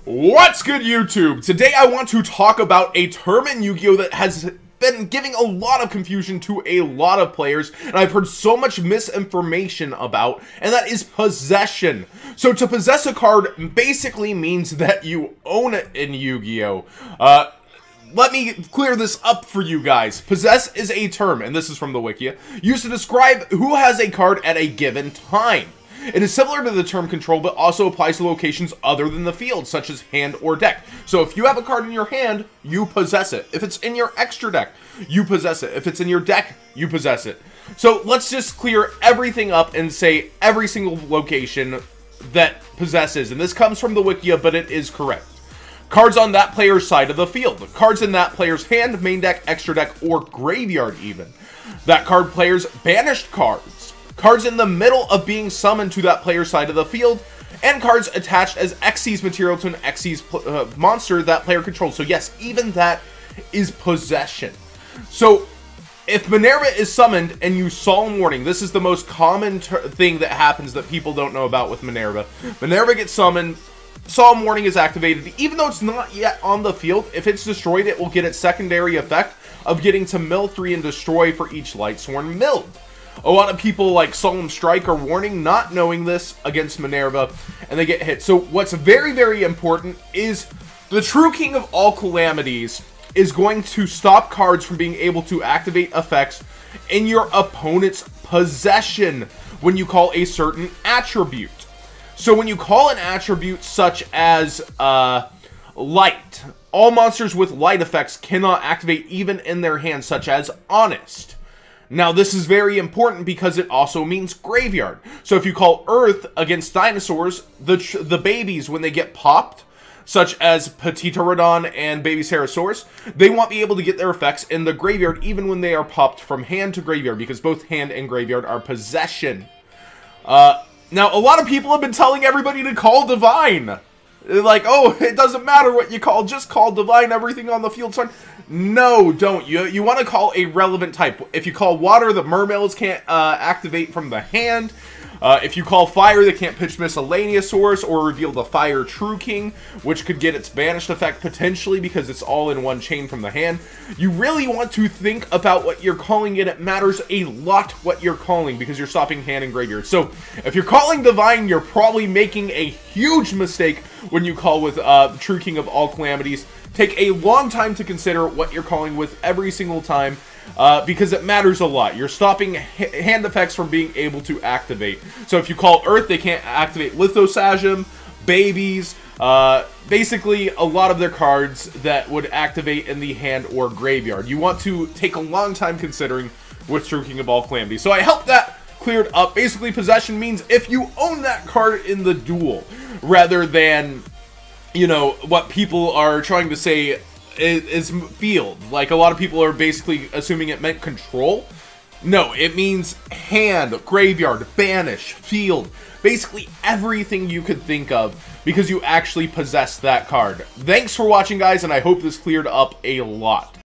What's good, YouTube? Today I want to talk about a term in Yu-Gi-Oh! That has been giving a lot of confusion to a lot of players, and I've heard so much misinformation about, and that is possession. So to possess a card basically means that you own it in Yu-Gi-Oh! Let me clear this up for you guys. Possess is a term, and this is from the Wikia, used to describe who has a card at a given time. It is similar to the term control, but also applies to locations other than the field, such as hand or deck. So if you have a card in your hand, you possess it. If it's in your extra deck, you possess it. If it's in your deck, you possess it. So let's just clear everything up and say every single location that possesses. And this comes from the Wikia, but it is correct. Cards on that player's side of the field. Cards in that player's hand, main deck, extra deck, or graveyard even. That card player's banished cards. Cards in the middle of being summoned to that player's side of the field, and cards attached as Xyz material to an Xyz monster that player controls. So yes, even that is possession. So if Minerva is summoned and you Solemn Warning, this is the most common thing that happens that people don't know about with Minerva. Minerva gets summoned, Solemn Warning is activated. Even though it's not yet on the field, if it's destroyed, it will get its secondary effect of getting to mill 3 and destroy for each Lightsworn milled. A lot of people like Solemn Strike or Warning not knowing this against Minerva, and they get hit. So what's very, very important is the True King of all Calamities is going to stop cards from being able to activate effects in your opponent's possession when you call a certain attribute. So when you call an attribute such as Light, all monsters with light effects cannot activate even in their hands, such as Honest. Now, this is very important because it also means graveyard. So if you call Earth against dinosaurs, the babies, when they get popped, such as Petitodon and Baby Cerosaurus, they won't be able to get their effects in the graveyard even when they are popped from hand to graveyard, because both hand and graveyard are possession. Now, a lot of people have been telling everybody to call Divine. Like, oh, it doesn't matter what you call, just call Divine, everything on the field's fine. No, don't. You want to call a relevant type. If you call Water, the Mermails can't activate from the hand. If you call Fire, they can't pitch Miscellaneousaurus or reveal the Fire True King, which could get its banished effect potentially because it's all in one chain from the hand. You really want to think about what you're calling it. It matters a lot what you're calling because you're stopping hand and graveyard. So if you're calling Divine, you're probably making a huge mistake when you call with True King of all Calamities. Take a long time to consider what you're calling with every single time because it matters a lot. You're stopping hand effects from being able to activate. So if you call Earth, they can't activate Lithosasm, Babies, basically a lot of their cards that would activate in the hand or graveyard. You want to take a long time considering with True King of all Calamities. So I hope that cleared up. Basically, possession means if you own that card in the duel, rather than, you know, what people are trying to say is field. Like, a lot of people are basically assuming it meant control. No, it means hand, graveyard, banish, field. Basically everything you could think of because you actually possess that card. Thanks for watching, guys, and I hope this cleared up a lot.